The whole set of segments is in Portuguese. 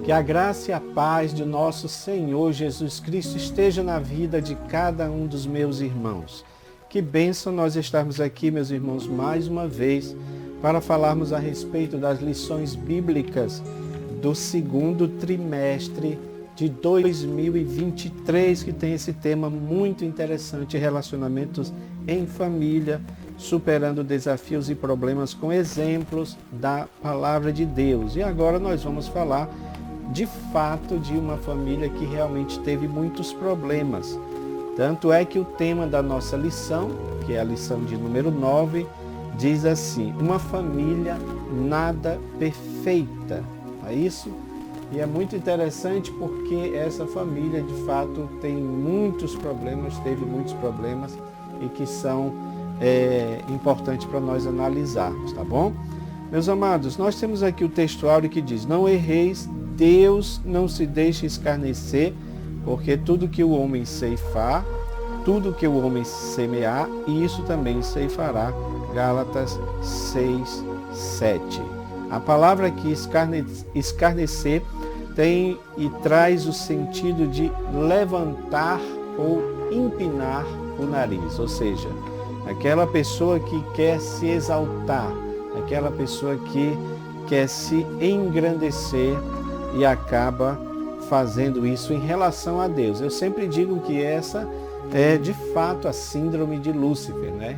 Que a graça e a paz de nosso Senhor Jesus Cristo esteja na vida de cada um dos meus irmãos. Que bênção nós estarmos aqui, meus irmãos, mais uma vez, para falarmos a respeito das lições bíblicas do segundo trimestre de 2023, que tem esse tema muito interessante, relacionamentos em família, superando desafios e problemas com exemplos da palavra de Deus. E agora nós vamos falar de fato de uma família que realmente teve muitos problemas. Tanto é que o tema da nossa lição, que é a lição de número 9, diz assim: uma família nada perfeita. É isso? E é muito interessante porque essa família de fato tem muitos problemas, teve muitos problemas e que são importantes para nós analisarmos, tá bom? Meus amados, nós temos aqui o textuário que diz: não erreis, Deus não se deixa escarnecer, porque tudo que o homem ceifar, tudo que o homem semear, isso também ceifará. Gálatas 6, 7. A palavra aqui, escarnecer, tem e traz o sentido de levantar ou empinar o nariz, ou seja, aquela pessoa que quer se exaltar, aquela pessoa que quer se engrandecer e acaba fazendo isso em relação a Deus. Eu sempre digo que essa é de fato a síndrome de Lúcifer, né?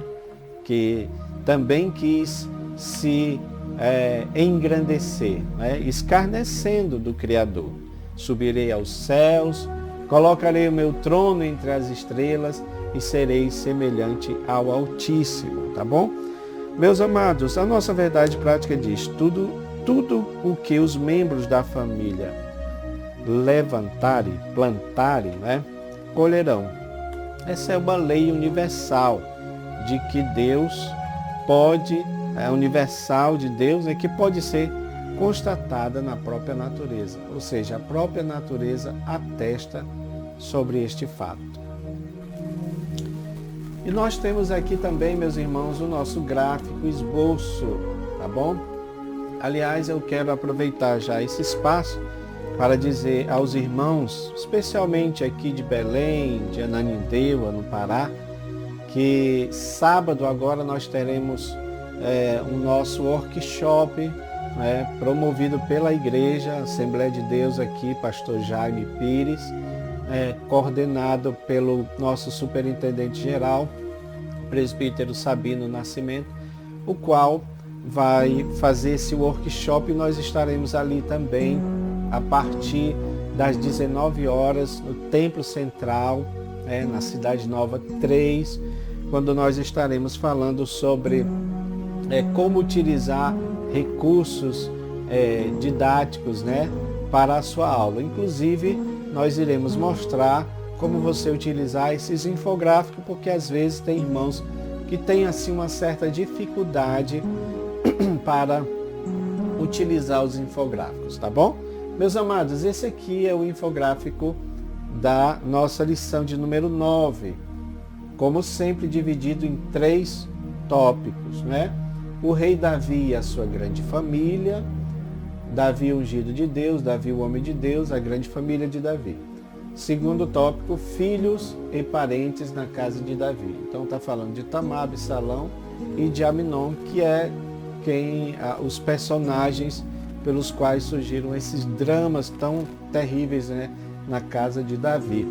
Que também quis se engrandecer, né? Escarnecendo do Criador. Subirei aos céus, colocarei o meu trono entre as estrelas e serei semelhante ao Altíssimo, tá bom? Meus amados, a nossa verdade prática diz: tudo o que os membros da família levantarem, plantarem, né, colherão. Essa é uma lei universal de que Deus pode, universal de Deus, que pode ser constatada na própria natureza. Ou seja, a própria natureza atesta sobre este fato. E nós temos aqui também, meus irmãos, o nosso gráfico esboço, tá bom? Aliás, eu quero aproveitar já esse espaço para dizer aos irmãos, especialmente aqui de Belém, de Ananindeua, no Pará, que sábado agora nós teremos o nosso workshop, promovido pela Igreja Assembleia de Deus aqui, pastor Jaime Pires, coordenado pelo nosso superintendente geral, presbítero Sabino Nascimento, o qual vai fazer esse workshop e nós estaremos ali também a partir das 19 horas no Templo Central, na Cidade Nova 3, quando nós estaremos falando sobre como utilizar recursos didáticos, para a sua aula. Inclusive, nós iremos mostrar como você utilizar esses infográficos, porque às vezes tem irmãos que têm assim uma certa dificuldade para utilizar os infográficos, tá bom? Meus amados, esse aqui é o infográfico da nossa lição de número 9, como sempre dividido em 3 tópicos, O rei Davi e a sua grande família, Davi ungido de Deus, Davi o homem de Deus, a grande família de Davi. Segundo tópico, filhos e parentes na casa de Davi. Então está falando de Tamar, Absalão e de Aminon, que é os personagens pelos quais surgiram esses dramas tão terríveis, na casa de Davi.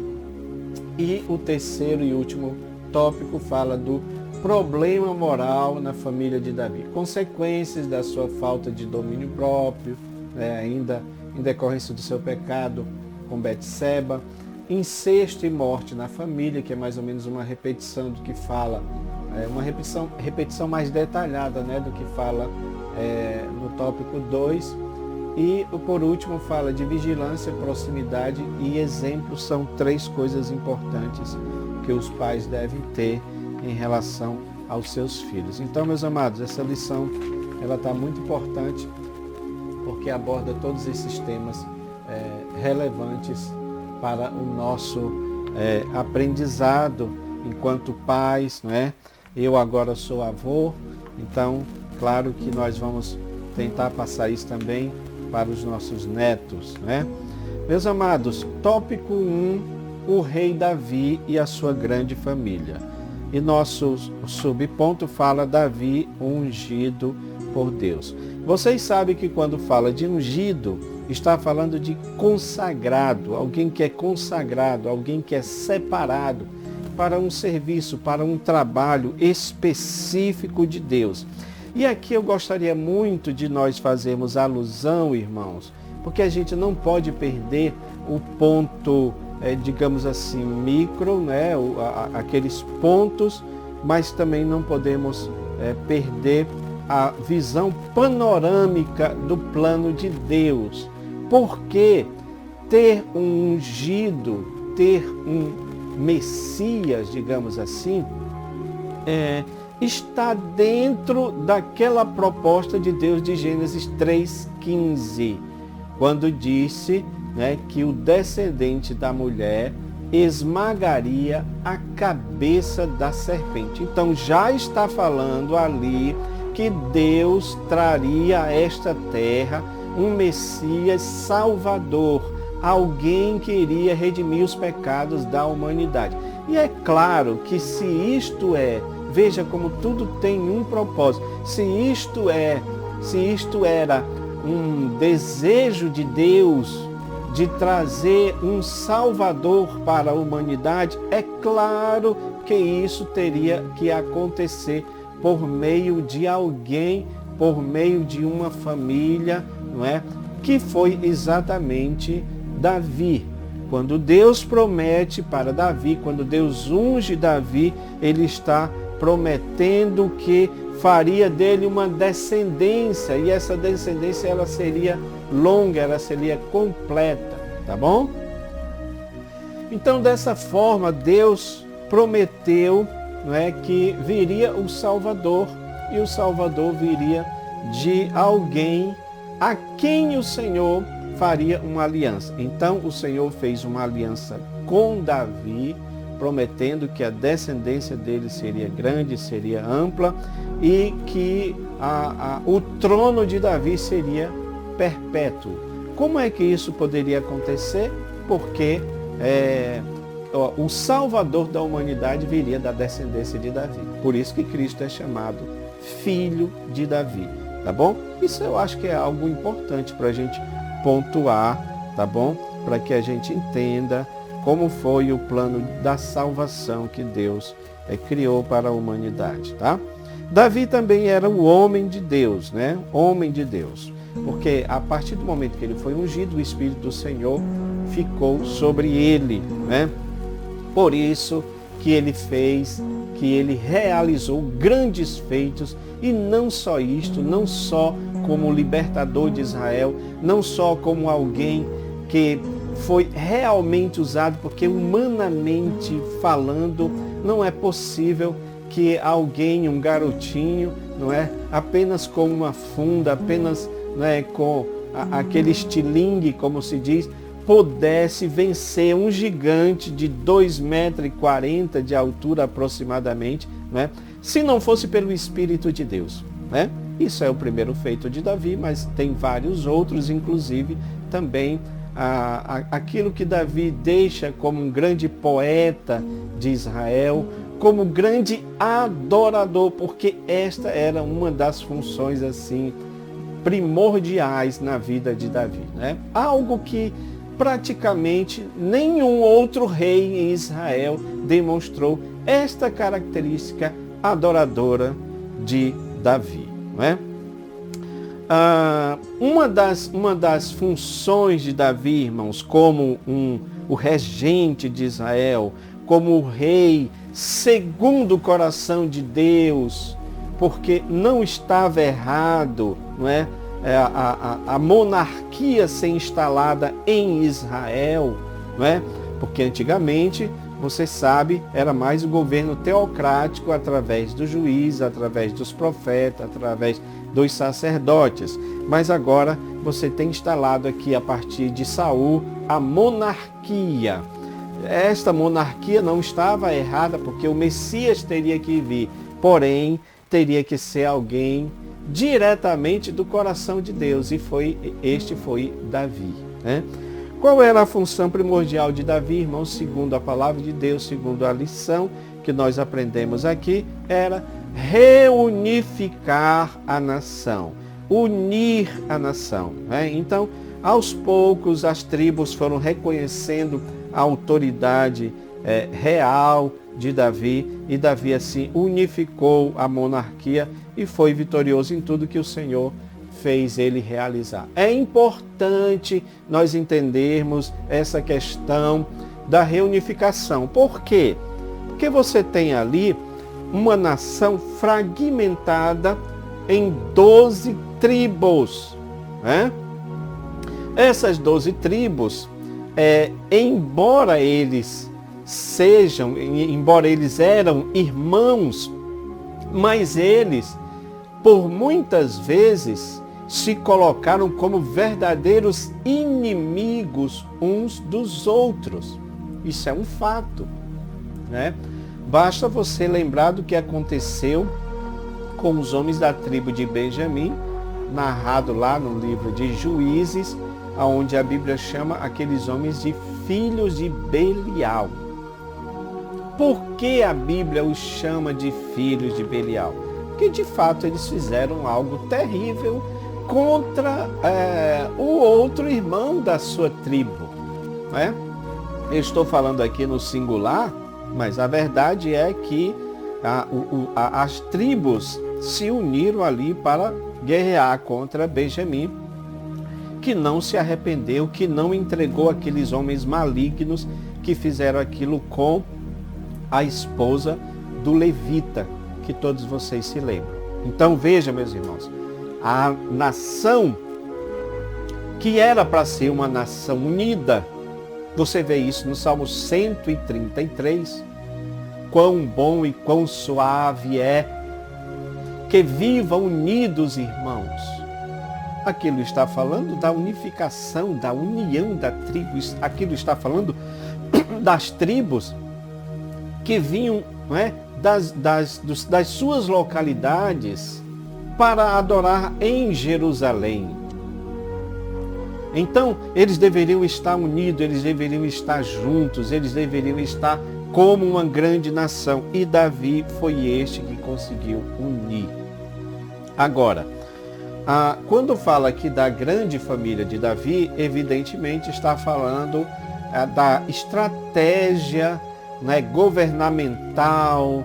E o terceiro e último tópico fala do problema moral na família de Davi, consequências da sua falta de domínio próprio, ainda em decorrência do seu pecado com Betseba, incesto e morte na família, que é mais ou menos uma repetição do que fala, uma repetição mais detalhada, do que fala no tópico 2. E por último fala de vigilância, proximidade e exemplo. São 3 coisas importantes que os pais devem ter em relação aos seus filhos. Então, meus amados, essa lição ela está muito importante porque aborda todos esses temas relevantes para o nosso aprendizado enquanto pais, Eu agora sou avô, então, claro que nós vamos tentar passar isso também para os nossos netos, né? Meus amados, tópico 1, o rei Davi e a sua grande família. E nosso subponto fala Davi ungido por Deus. Vocês sabem que quando fala de ungido, está falando de consagrado, alguém que é consagrado, alguém que é separado para um serviço, para um trabalho específico de Deus. E aqui eu gostaria muito de nós fazermos alusão, irmãos, porque a gente não pode perder o ponto, digamos assim, micro, né? Aqueles pontos, mas também não podemos perder a visão panorâmica do plano de Deus. Porque ter um ungido, ter um Messias, digamos assim, está dentro daquela proposta de Deus de Gênesis 3,15, quando disse, né, que o descendente da mulher esmagaria a cabeça da serpente. Então já está falando ali que Deus traria a esta terra um Messias salvador, alguém que iria redimir os pecados da humanidade. E é claro que se isto veja como tudo tem um propósito, se isto era um desejo de Deus de trazer um Salvador para a humanidade, é claro que isso teria que acontecer por meio de alguém, por meio de uma família, não é? Que foi exatamente Davi. Quando Deus promete para Davi, quando Deus unge Davi, ele está prometendo que faria dele uma descendência, e essa descendência ela seria longa, ela seria completa, tá bom? Então, dessa forma, Deus prometeu, não é, que viria o Salvador, e o Salvador viria de alguém a quem o Senhor faria uma aliança. Então o Senhor fez uma aliança com Davi, prometendo que a descendência dele seria grande, seria ampla e que o trono de Davi seria perpétuo. Como é que isso poderia acontecer? Porque o Salvador da humanidade viria da descendência de Davi. Por isso que Cristo é chamado Filho de Davi, tá bom? Isso eu acho que é algo importante para a gente pontuar, tá bom? Para que a gente entenda como foi o plano da salvação que Deus criou para a humanidade, tá? Davi também era o homem de Deus, né? Homem de Deus. Porque a partir do momento que ele foi ungido, o Espírito do Senhor ficou sobre ele, né? Por isso que ele realizou grandes feitos, e não só isto, não só como libertador de Israel, não só como alguém que foi realmente usado, porque humanamente falando, não é possível que alguém, um garotinho, não é, apenas com uma funda, apenas, não é, com aquele estilingue, como se diz, pudesse vencer um gigante de 2,40 m de altura aproximadamente, né? Se não fosse pelo Espírito de Deus, né? Isso é o primeiro feito de Davi, mas tem vários outros, inclusive também aquilo que Davi deixa como um grande poeta de Israel, como grande adorador, porque esta era uma das funções assim primordiais na vida de Davi, né? Algo que praticamente nenhum outro rei em Israel demonstrou esta característica adoradora de Davi, não é? Uma das funções de Davi, irmãos, como o regente de Israel, como o rei segundo o coração de Deus, porque não estava errado, não é? A monarquia ser instalada em Israel, não é? Porque antigamente, você sabe, era mais o governo teocrático através do juiz, através dos profetas, através dos sacerdotes. Mas agora você tem instalado aqui, a partir de Saul, a monarquia. Esta monarquia não estava errada, porque o Messias teria que vir, porém teria que ser alguém diretamente do coração de Deus, e este foi Davi, né? Qual era a função primordial de Davi, irmãos, segundo a palavra de Deus, segundo a lição que nós aprendemos aqui, era reunificar a nação, unir a nação, né? Então, aos poucos, as tribos foram reconhecendo a autoridade real de Davi, e Davi assim unificou a monarquia e foi vitorioso em tudo que o Senhor fez ele realizar. É importante nós entendermos essa questão da reunificação. Por quê? Porque você tem ali uma nação fragmentada em 12 tribos, né? Essas 12 tribos, embora eles eram irmãos, mas eles, por muitas vezes, se colocaram como verdadeiros inimigos uns dos outros. Isso é um fato, né? Basta você lembrar do que aconteceu com os homens da tribo de Benjamim, narrado lá no livro de Juízes, onde a Bíblia chama aqueles homens de filhos de Belial. Por que a Bíblia os chama de filhos de Belial? Porque de fato eles fizeram algo terrível contra o outro irmão da sua tribo, né? Eu estou falando aqui no singular, mas a verdade é que as tribos se uniram ali para guerrear contra Benjamim, que não se arrependeu, que não entregou aqueles homens malignos que fizeram aquilo com a esposa do levita, que todos vocês se lembram. Então veja, meus irmãos, a nação que era para ser uma nação unida, você vê isso no Salmo 133, quão bom e quão suave é que vivam unidos, irmãos. Aquilo está falando da unificação, da união da tribo. Aquilo está falando das tribos que vinham, né, das suas localidades para adorar em Jerusalém. Então, eles deveriam estar unidos, eles deveriam estar juntos, eles deveriam estar como uma grande nação. E Davi foi este que conseguiu unir. Agora, quando fala aqui da grande família de Davi, evidentemente está falando da estratégia, né, governamental,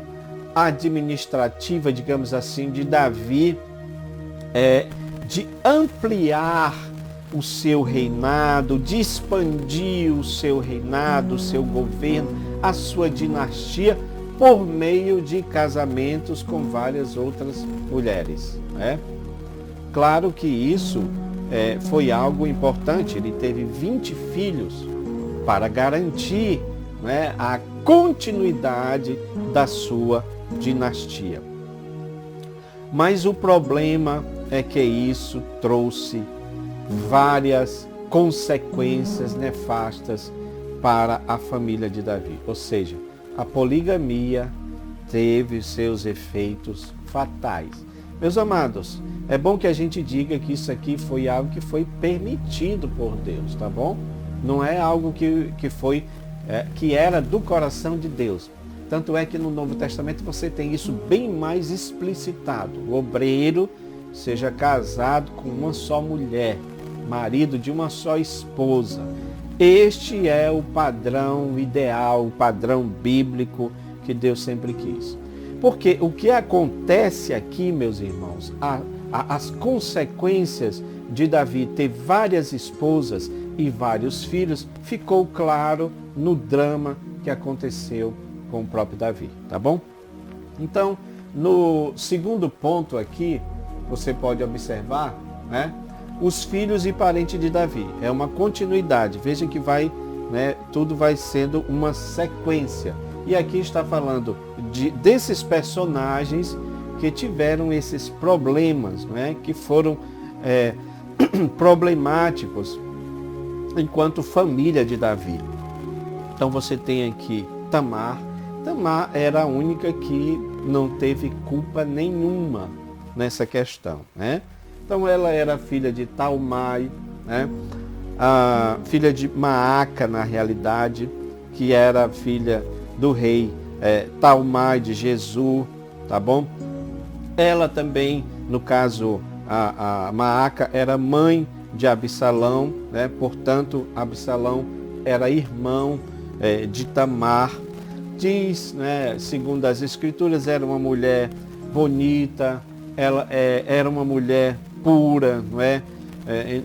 administrativa, digamos assim, de Davi, de ampliar o seu reinado, de expandir o seu reinado, o seu governo, a sua dinastia, por meio de casamentos com várias outras mulheres, né? Claro que isso foi algo importante. Ele teve 20 filhos para garantir, né, a continuidade da sua dinastia. Mas o problema é que isso trouxe várias consequências nefastas para a família de Davi. Ou seja, a poligamia teve seus efeitos fatais. Meus amados, é bom que a gente diga que isso aqui foi algo que foi permitido por Deus, tá bom? Não é algo que era do coração de Deus. Tanto é que no Novo Testamento você tem isso bem mais explicitado. O obreiro seja casado com uma só mulher, marido de uma só esposa. Este é o padrão ideal, o padrão bíblico que Deus sempre quis. Porque o que acontece aqui, meus irmãos, as consequências de Davi ter várias esposas e vários filhos, ficou claro no drama que aconteceu com o próprio Davi, tá bom? Então, no segundo ponto aqui, você pode observar, né, os filhos e parentes de Davi. É uma continuidade. Veja que tudo vai sendo uma sequência. E aqui está falando desses personagens que tiveram esses problemas, né, que foram problemáticos enquanto família de Davi. Então você tem aqui Tamar. Tamar era a única que não teve culpa nenhuma nessa questão, né? Então ela era filha de Talmai, né? A filha de Maaca, na realidade, que era filha do rei Talmai de Jesus, tá bom? Ela também, no caso, a Maaca era mãe de Absalão, né? Portanto, Absalão era irmão de Tamar. Diz, né, segundo as escrituras, era uma mulher bonita, ela era uma mulher pura, não é?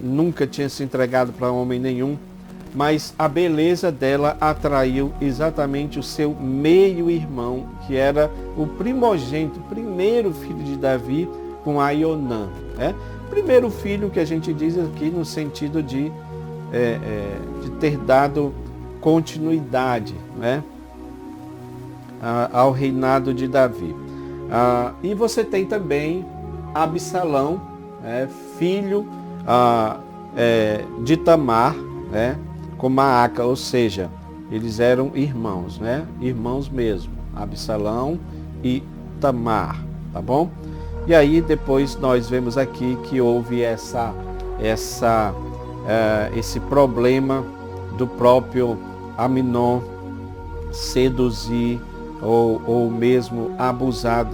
Nunca tinha se entregado para homem nenhum, mas a beleza dela atraiu exatamente o seu meio-irmão, que era o primogênito, o primeiro filho de Davi, com Aionã, né? Primeiro filho que a gente diz aqui no sentido de ter dado continuidade, né, ao reinado de Davi. E você tem também Absalão, filho de Tamar, né, com Maaca, ou seja, eles eram irmãos, né, irmãos mesmo, Absalão e Tamar, tá bom? E aí depois nós vemos aqui que houve esse problema do próprio Aminon seduzir ou mesmo abusar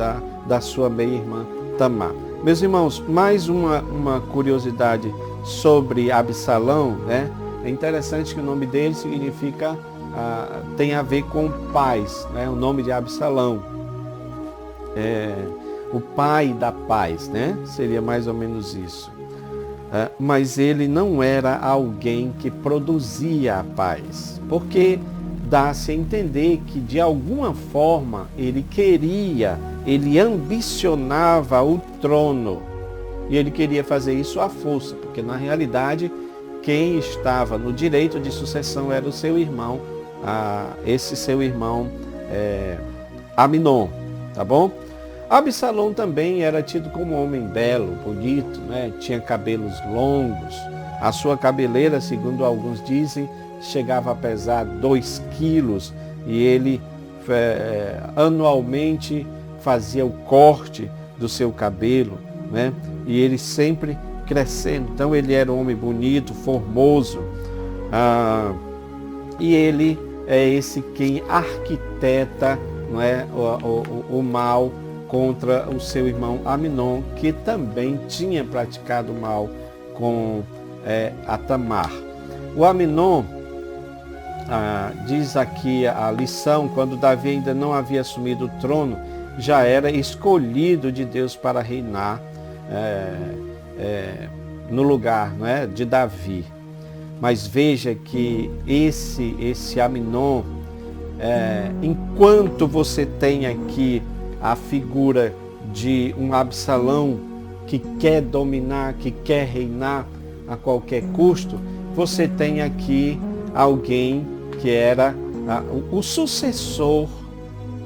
da sua meia-irmã Tamar. Meus irmãos, mais uma curiosidade sobre Absalão, né? É interessante que o nome dele significa, tem a ver com paz, né? O nome de Absalão, o pai da paz, né? Seria mais ou menos isso. Mas ele não era alguém que produzia a paz, porque dá-se a entender que de alguma forma ele ambicionava o trono, e ele queria fazer isso à força, porque na realidade quem estava no direito de sucessão era o seu irmão, esse seu irmão Aminon, tá bom? Absalão também era tido como um homem belo, bonito, né? Tinha cabelos longos, a sua cabeleira, segundo alguns dizem, chegava a pesar 2 quilos, e ele anualmente fazia o corte do seu cabelo, né? E ele sempre crescendo. Então ele era um homem bonito, formoso, e ele é esse quem arquiteta, não é, o mal contra o seu irmão Aminon, que também tinha praticado mal com a Tamar. O Aminon, diz aqui a lição, quando Davi ainda não havia assumido o trono, já era escolhido de Deus para reinar no lugar, não é, de Davi. Mas veja que esse Aminon, enquanto você tem aqui a figura de um Absalão que quer dominar, que quer reinar a qualquer custo, você tem aqui alguém que era o sucessor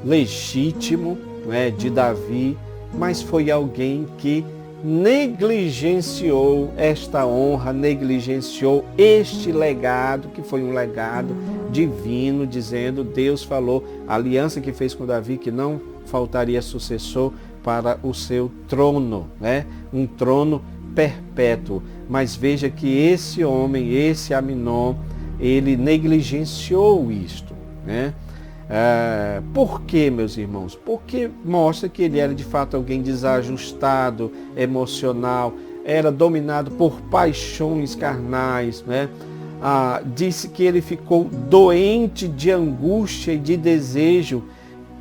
legítimo, né, de Davi, mas foi alguém que negligenciou esta honra, negligenciou este legado, que foi um legado divino, dizendo, Deus falou, a aliança que fez com Davi, que não faltaria sucessor para o seu trono, né? Um trono perpétuo. Mas veja que esse homem, esse Aminon, ele negligenciou isto, né? Por quê, meus irmãos? Porque mostra que ele era de fato alguém desajustado, emocional, era dominado por paixões carnais, né? Disse que ele ficou doente de angústia e de desejo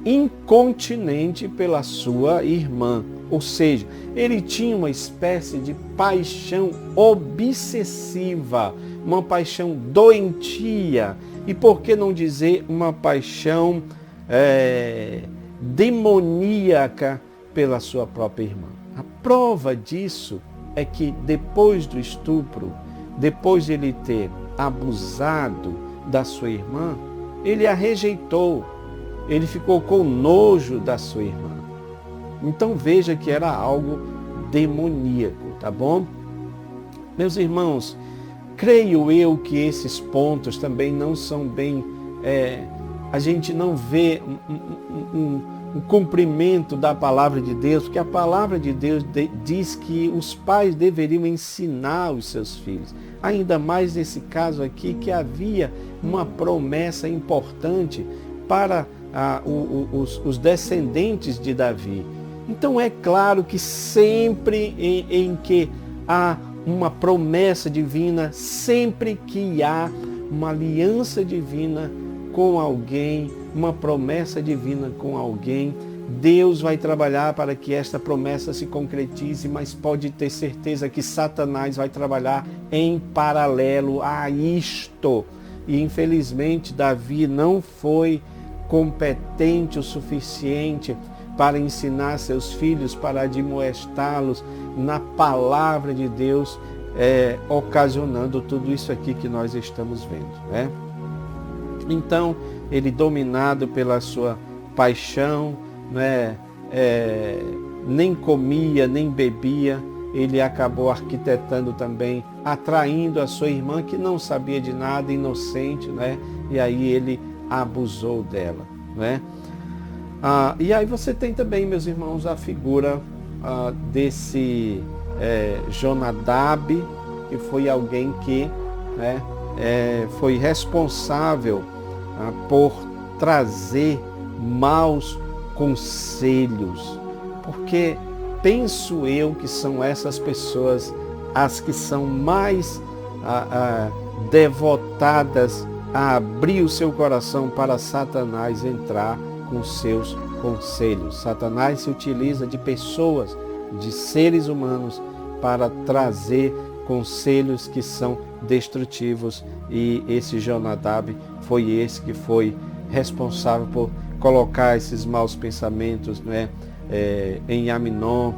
incontinente pela sua irmã. Ou seja, ele tinha uma espécie de paixão obsessiva, uma paixão doentia, e por que não dizer uma paixão demoníaca pela sua própria irmã. A prova disso é que depois do estupro, depois de ele ter abusado da sua irmã, ele a rejeitou, ele ficou com nojo da sua irmã. Então veja que era algo demoníaco, tá bom? Meus irmãos, creio eu que esses pontos também não são bem... a gente não vê o cumprimento da palavra de Deus, porque a palavra de Deus diz que os pais deveriam ensinar os seus filhos. Ainda mais nesse caso aqui, que havia uma promessa importante para os descendentes de Davi. Então é claro que sempre em que há uma promessa divina, sempre que há uma aliança divina com alguém, uma promessa divina com alguém, Deus vai trabalhar para que esta promessa se concretize, mas pode ter certeza que Satanás vai trabalhar em paralelo a isto. E infelizmente Davi não foi competente o suficiente para ensinar seus filhos, para admoestá-los na palavra de Deus, ocasionando tudo isso aqui que nós estamos vendo, né? Então, ele, dominado pela sua paixão, né, nem comia, nem bebia, ele acabou arquitetando também, atraindo a sua irmã, que não sabia de nada, inocente, né? E aí ele abusou dela, né? E aí você tem também, meus irmãos, a figura desse Jonadab, que foi alguém que, né, foi responsável por trazer maus conselhos, porque penso eu que são essas pessoas as que são mais devotadas a abrir o seu coração para Satanás entrar com seus conselhos. Satanás se utiliza de pessoas, de seres humanos, para trazer conselhos que são destrutivos, e esse Jonadab foi esse que foi responsável por colocar esses maus pensamentos, né, em Aminon,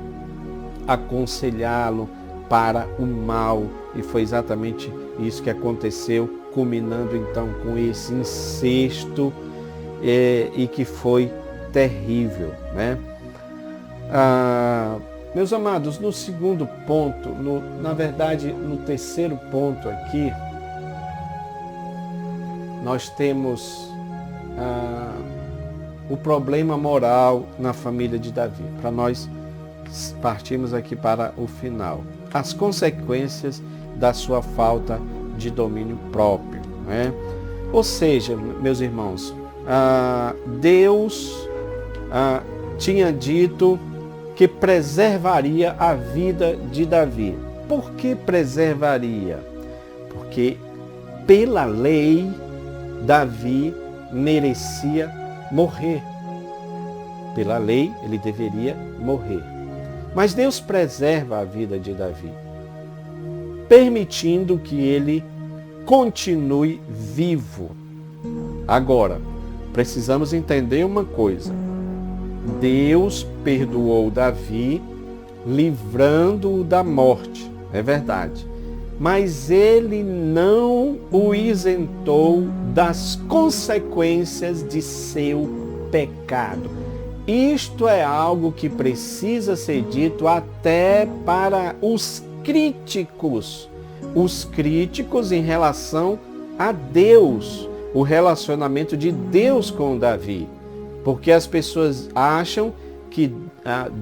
aconselhá-lo para o mal, e foi exatamente isso que aconteceu, culminando então com esse incesto, e que foi terrível, né? Meus amados, no segundo ponto, na verdade no terceiro ponto aqui, nós temos o problema moral na família de Davi. Para nós partirmos aqui para o final. As consequências da sua falta de domínio próprio, né? Ou seja, meus irmãos, Deus tinha dito que preservaria a vida de Davi. Por que preservaria? Porque pela lei Davi merecia morrer. Pela lei ele deveria morrer. Mas Deus preserva a vida de Davi, permitindo que ele continue vivo. Agora, precisamos entender uma coisa. Deus perdoou Davi, livrando-o da morte, é verdade. Mas ele não o isentou das consequências de seu pecado. Isto é algo que precisa ser dito até para os críticos em relação a Deus, o relacionamento de Deus com Davi. Porque as pessoas acham que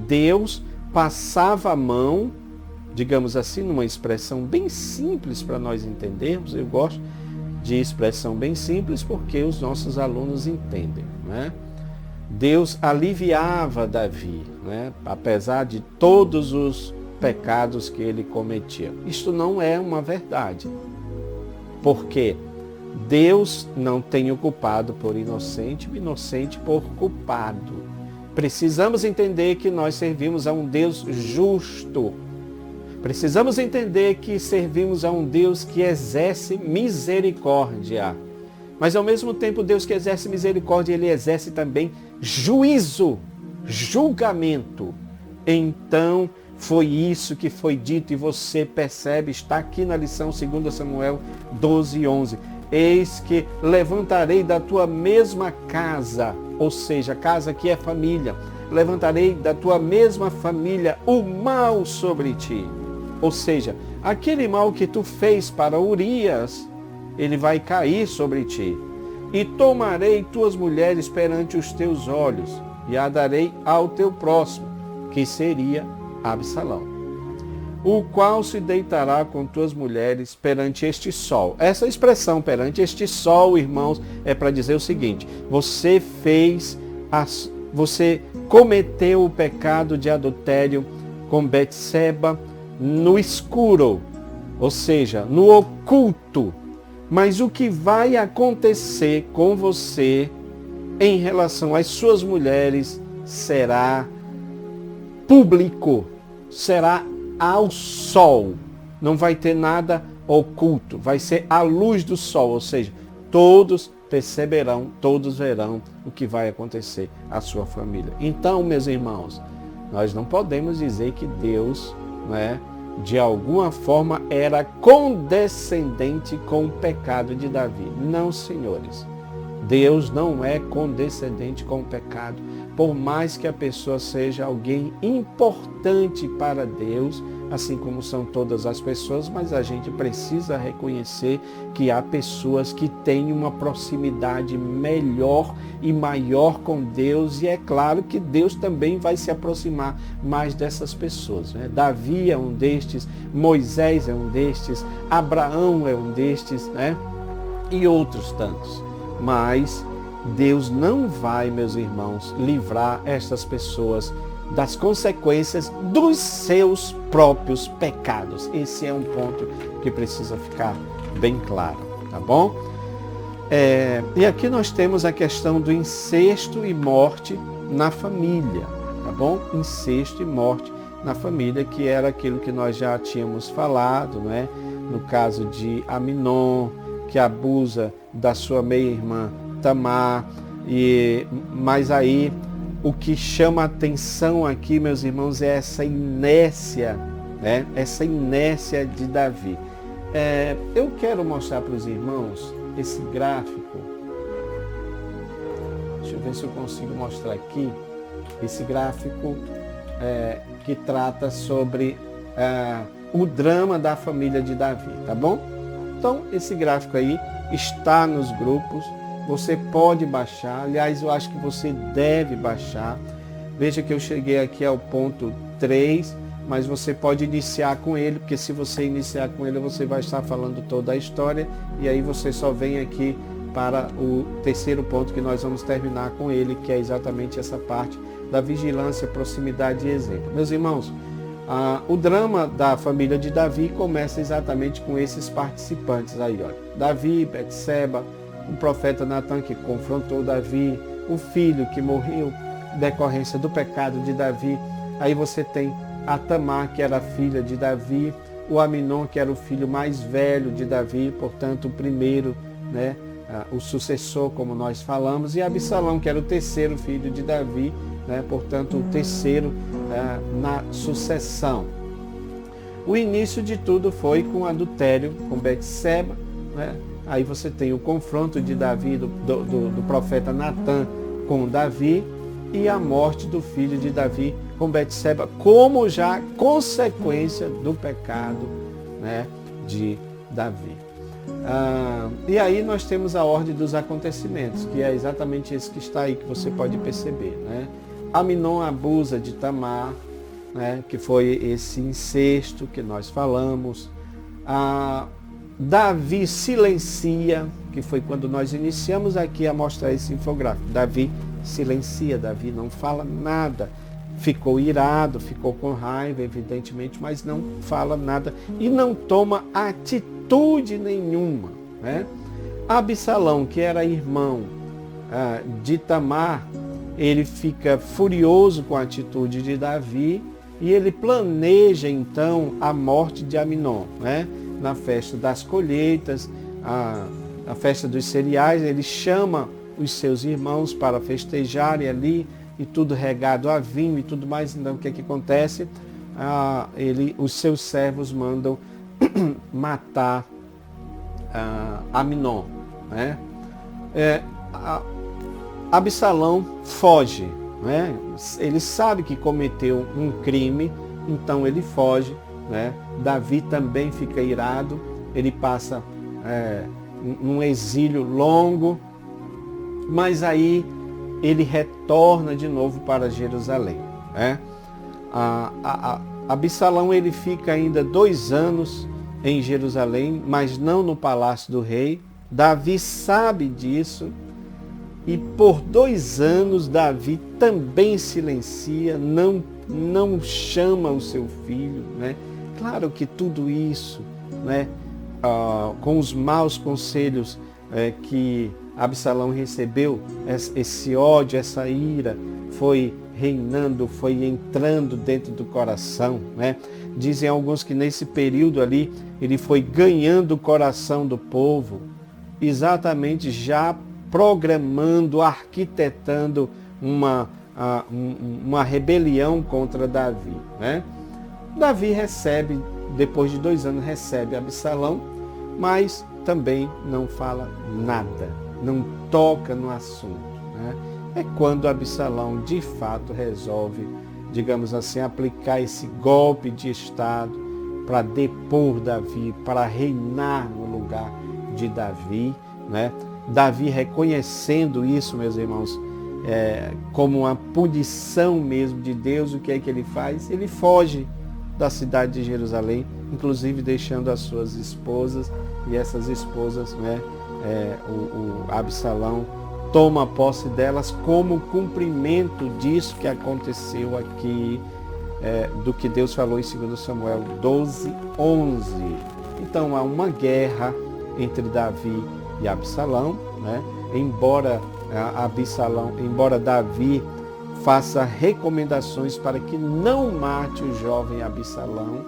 Deus passava a mão, digamos assim, numa expressão bem simples para nós entendermos. Eu gosto de expressão bem simples porque os nossos alunos entendem, né? Deus aliviava Davi, né? Apesar de todos os pecados que ele cometia. Isto não é uma verdade. Porque Deus não tem o culpado por inocente, o inocente por culpado. Precisamos entender que nós servimos a um Deus justo. Precisamos entender que servimos a um Deus que exerce misericórdia. Mas ao mesmo tempo, Deus que exerce misericórdia, ele exerce também juízo, julgamento. Então, foi isso que foi dito, e você percebe, está aqui na lição 2 Samuel 12:11. Eis que levantarei da tua mesma casa, ou seja, casa que é família, levantarei da tua mesma família o mal sobre ti. Ou seja, aquele mal que tu fez para Urias, ele vai cair sobre ti. E tomarei tuas mulheres perante os teus olhos. e a darei ao teu próximo, que seria Absalão, o qual se deitará com tuas mulheres perante este sol. Essa expressão, perante este sol, irmãos, é para dizer o seguinte: você cometeu o pecado de adultério com Betseba no escuro, ou seja, no oculto. Mas o que vai acontecer com você em relação às suas mulheres será público, será ao sol. Não vai ter nada oculto, vai ser à luz do sol, ou seja, todos perceberão, todos verão o que vai acontecer à sua família. Então, meus irmãos, nós não podemos dizer que Deus, de alguma forma era condescendente com o pecado de Davi. Não, senhores. Deus não é condescendente com o pecado. Por mais que a pessoa seja alguém importante para Deus, assim como são todas as pessoas, mas a gente precisa reconhecer que há pessoas que têm uma proximidade melhor e maior com Deus, e é claro que Deus também vai se aproximar mais dessas pessoas. Davi é um destes, Moisés é um destes, Abraão é um destes, e outros tantos. Mas Deus não vai, meus irmãos, livrar estas pessoas das consequências dos seus próprios pecados. Esse é um ponto que precisa ficar bem claro, tá bom? E aqui nós temos a questão do incesto e morte na família, tá bom? Incesto e morte na família, que era aquilo que nós já tínhamos falado, no caso de Aminon, que abusa da sua meia-irmã Tamar, mas aí o que chama a atenção aqui, meus irmãos, é essa inércia, essa inércia de Davi. Eu quero mostrar para os irmãos esse gráfico. Deixa eu ver se eu consigo mostrar aqui. Esse gráfico que trata sobre o drama da família de Davi, tá bom? Então, esse gráfico aí está nos grupos. Você pode baixar, aliás, eu acho que você deve baixar. Veja que eu cheguei aqui ao ponto 3, mas você pode iniciar com ele, porque se você iniciar com ele, você vai estar falando toda a história, e aí você só vem aqui para o terceiro ponto que nós vamos terminar com ele, que é exatamente essa parte da vigilância, proximidade e exemplo. Meus irmãos, o drama da família de Davi começa exatamente com esses participantes aí, olha. Davi, Betseba, o profeta Natan que confrontou Davi, o filho que morreu decorrência do pecado de Davi. Aí você tem a Tamar, que era filha de Davi, o Aminon, que era o filho mais velho de Davi, portanto o primeiro, o sucessor, como nós falamos, e Absalão, que era o terceiro filho de Davi, portanto o terceiro na sucessão. O início de tudo foi com adultério com Betseba, Aí você tem o confronto de Davi, do profeta Natan com Davi, e a morte do filho de Davi com Betseba, como já consequência do pecado de Davi. E aí nós temos a ordem dos acontecimentos, que é exatamente esse que está aí, que você pode perceber. Aminon abusa de Tamar, que foi esse incesto que nós falamos. Davi silencia, que foi quando nós iniciamos aqui a mostrar esse infográfico. Davi silencia, Davi não fala nada. Ficou irado, ficou com raiva, evidentemente, mas não fala nada e não toma atitude nenhuma. Absalão, que era irmão de Tamar, ele fica furioso com a atitude de Davi e ele planeja então a morte de Aminon, na festa das colheitas, a festa dos cereais. Ele chama os seus irmãos para festejarem ali, e tudo regado a vinho e tudo mais. Então o que acontece? Os seus servos mandam matar Aminon. Absalão foge. Ele sabe que cometeu um crime, então ele foge. Davi também fica irado, ele passa num exílio longo, mas aí ele retorna de novo para Jerusalém, né? Absalão ele fica ainda 2 anos em Jerusalém, mas não no palácio do rei. Davi sabe disso e por 2 anos Davi também silencia, não chama o seu filho, né? Claro que tudo isso, né, com os maus conselhos que Absalão recebeu, esse ódio, essa ira foi reinando, foi entrando dentro do coração, né? Dizem alguns que nesse período ali ele foi ganhando o coração do povo, exatamente já programando, arquitetando uma rebelião contra Davi, né? Davi recebe, depois de 2 anos, recebe Absalão, mas também não fala nada, não toca no assunto, né? É quando Absalão de fato resolve, digamos assim, aplicar esse golpe de Estado para depor Davi, para reinar no lugar de Davi, né? Davi reconhecendo isso, meus irmãos, como uma punição mesmo de Deus, o que é que ele faz? Ele foge da cidade de Jerusalém, inclusive deixando as suas esposas, e essas esposas, né, o Absalão toma posse delas como cumprimento disso que aconteceu aqui, do que Deus falou em 2 Samuel 12:11. Então há uma guerra entre Davi e Absalão, né? Embora Davi faça recomendações para que não mate o jovem Absalão,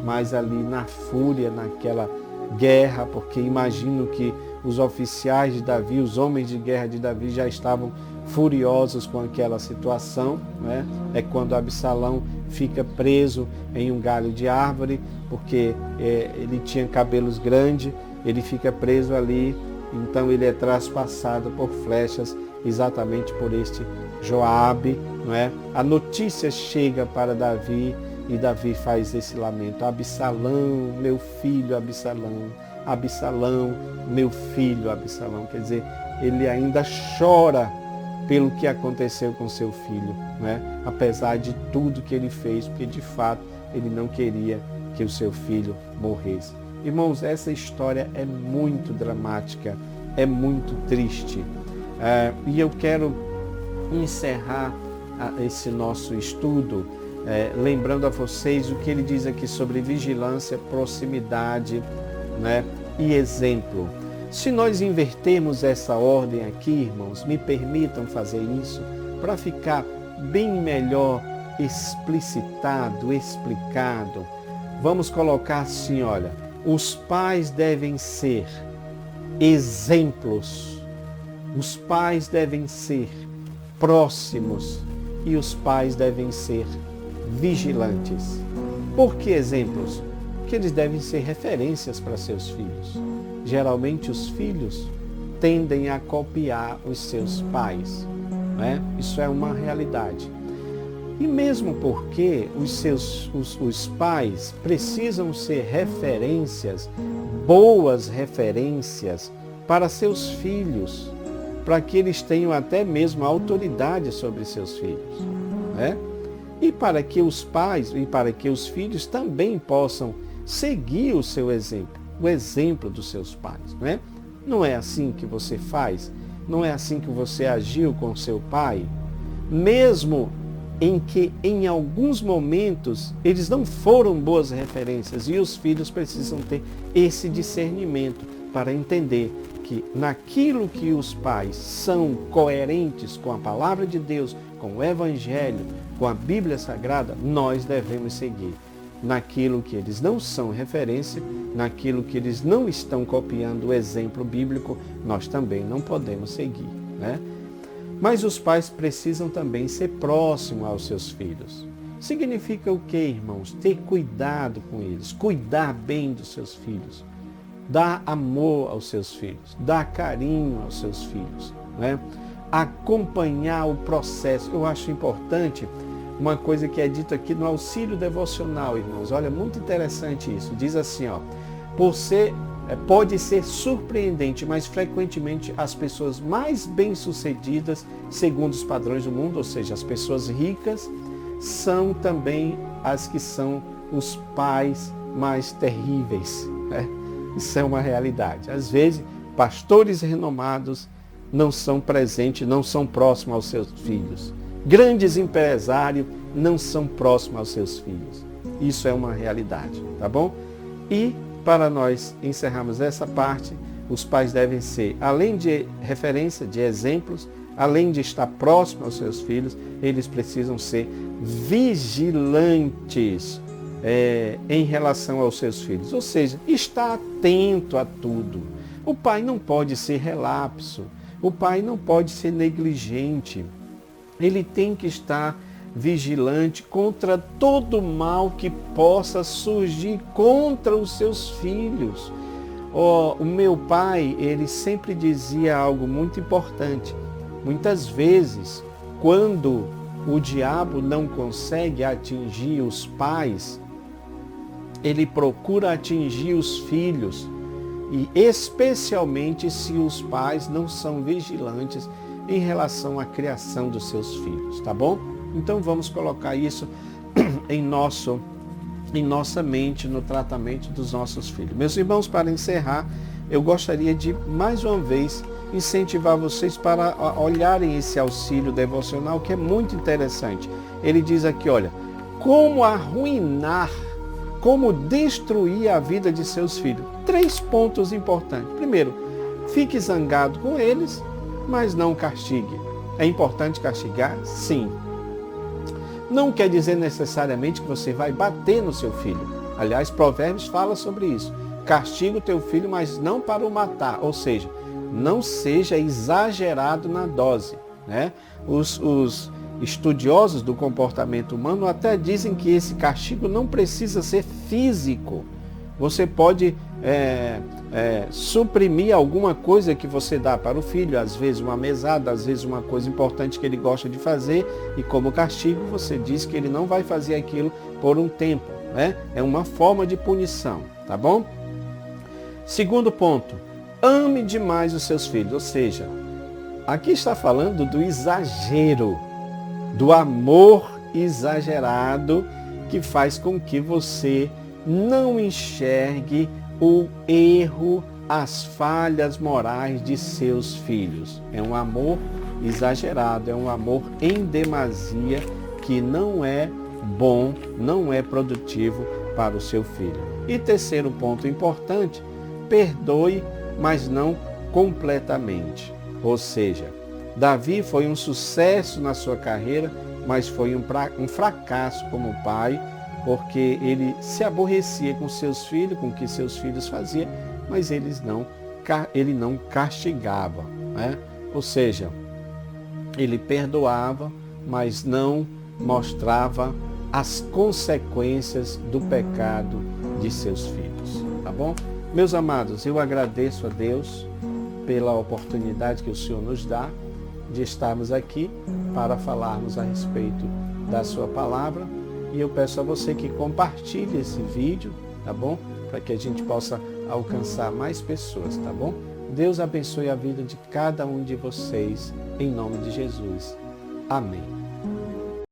mas ali na fúria, naquela guerra, porque imagino que os oficiais de Davi, os homens de guerra de Davi já estavam furiosos com aquela situação, né? É quando Absalão fica preso em um galho de árvore, porque ele tinha cabelos grandes, ele fica preso ali, então ele é traspassado por flechas exatamente por este Joabe, não é? A notícia chega para Davi e Davi faz esse lamento: Absalão, meu filho Absalão, Absalão, meu filho Absalão. Quer dizer, ele ainda chora pelo que aconteceu com seu filho, né? Apesar de tudo que ele fez, porque de fato ele não queria que o seu filho morresse. Irmãos, essa história é muito dramática, é muito triste. E eu quero encerrar esse nosso estudo lembrando a vocês o que ele diz aqui sobre vigilância, proximidade, né, e exemplo. Se nós invertermos essa ordem aqui, irmãos, me permitam fazer isso para ficar bem melhor explicitado, explicado. Vamos colocar assim, olha, os pais devem ser exemplos, os pais devem ser próximos e os pais devem ser vigilantes. Por que exemplos? Porque eles devem ser referências para seus filhos. Geralmente os filhos tendem a copiar os seus pais, né? Isso é uma realidade. E mesmo porque os pais precisam ser referências, boas referências para seus filhos, para que eles tenham até mesmo autoridade sobre seus filhos, né? E para que os pais e para que os filhos também possam seguir o seu exemplo, o exemplo dos seus pais, né? Não é assim que você faz? Não é assim que você agiu com seu pai? Mesmo em que em alguns momentos eles não foram boas referências, e os filhos precisam ter esse discernimento para entender que naquilo que os pais são coerentes com a palavra de Deus, com o Evangelho, com a Bíblia Sagrada, nós devemos seguir. Naquilo que eles não são referência, naquilo que eles não estão copiando o exemplo bíblico, nós também não podemos seguir, né? Mas os pais precisam também ser próximos aos seus filhos. Significa o quê, irmãos? Ter cuidado com eles, cuidar bem dos seus filhos, dar amor aos seus filhos, dar carinho aos seus filhos, né? Acompanhar o processo. Eu acho importante uma coisa que é dita aqui no auxílio devocional, irmãos. Olha, muito interessante isso. Diz assim, ó: por ser pode ser surpreendente, mas frequentemente as pessoas mais bem-sucedidas, segundo os padrões do mundo, ou seja, as pessoas ricas, são também as que são os pais mais terríveis, né? Isso é uma realidade. Às vezes, pastores renomados não são presentes, não são próximos aos seus filhos. Grandes empresários não são próximos aos seus filhos. Isso é uma realidade, tá bom? E para nós encerrarmos essa parte, os pais devem ser, além de referência, de exemplos, além de estar próximos aos seus filhos, eles precisam ser vigilantes em relação aos seus filhos. Ou seja, estar atento a tudo. O pai não pode ser relapso. O pai não pode ser negligente. Ele tem que estar vigilante contra todo mal que possa surgir contra os seus filhos. O meu pai, ele sempre dizia algo muito importante. Muitas vezes, quando o diabo não consegue atingir os pais, ele procura atingir os filhos, e especialmente se os pais não são vigilantes em relação à criação dos seus filhos, tá bom? Então vamos colocar isso em nossa mente, no tratamento dos nossos filhos. Meus irmãos, para encerrar, eu gostaria de, mais uma vez, incentivar vocês para olharem esse auxílio devocional, que é muito interessante. Ele diz aqui, olha, como arruinar, como destruir a vida de seus filhos. 3 pontos importantes. Primeiro, fique zangado com eles, mas não castigue. É importante castigar? Sim. Não quer dizer necessariamente que você vai bater no seu filho. Aliás, Provérbios fala sobre isso. Castiga o teu filho, mas não para o matar. Ou seja, não seja exagerado na dose, né? Os estudiosos do comportamento humano até dizem que esse castigo não precisa ser físico. Você pode suprimir alguma coisa que você dá para o filho, às vezes uma mesada, às vezes uma coisa importante que ele gosta de fazer, e como castigo você diz que ele não vai fazer aquilo por um tempo, né? É uma forma de punição, tá bom? Segundo ponto, ame demais os seus filhos, ou seja, aqui está falando do exagero, do amor exagerado que faz com que você não enxergue o erro, as falhas morais de seus filhos. É um amor exagerado, é um amor em demasia que não é bom, não é produtivo para o seu filho. E terceiro ponto importante, perdoe, mas não completamente. Ou seja, Davi foi um sucesso na sua carreira, mas foi um fracasso como pai, porque ele se aborrecia com seus filhos, com o que seus filhos faziam, mas ele não castigava, né? Ou seja, ele perdoava, mas não mostrava as consequências do pecado de seus filhos, tá bom? Meus amados, eu agradeço a Deus pela oportunidade que o Senhor nos dá de estarmos aqui para falarmos a respeito da sua palavra. E eu peço a você que compartilhe esse vídeo, tá bom? Para que a gente possa alcançar mais pessoas, tá bom? Deus abençoe a vida de cada um de vocês, em nome de Jesus. Amém.